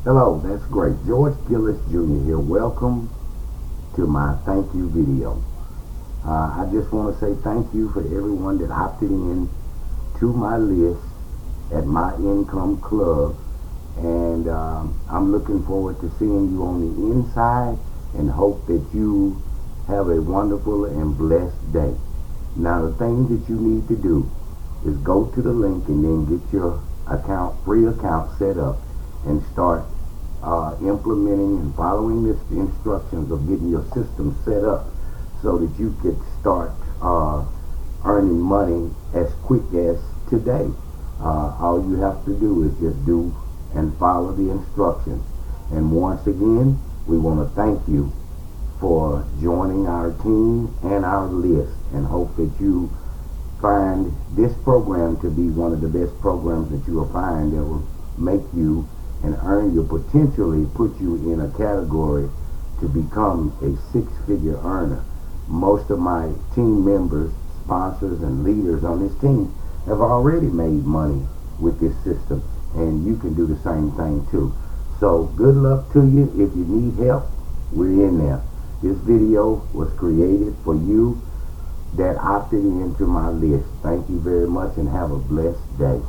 Hello, that's great. George Gillis Jr. here. Welcome to my thank you video. I just want to say thank you for everyone that opted in to my list at My Income Club. And I'm looking forward to seeing you on the inside and hope that you have a wonderful and blessed day. Now, the thing that you need to do is go to the link and then get your free account set up and start implementing and following the instructions of getting your system set up so that you could start earning money as quick as today. All you have to do is just do and follow the instructions. And once again, we want to thank you for joining our team and our list, and hope that you find this program to be one of the best programs that you will find that will make you and earn you, potentially put you in a category to become a six-figure earner. Most of my team members, sponsors, and leaders on this team have already made money with this system, and you can do the same thing too. So good luck to you. If you need help, we're in there. This video was created for you that opted into my list. Thank you very much and have a blessed day.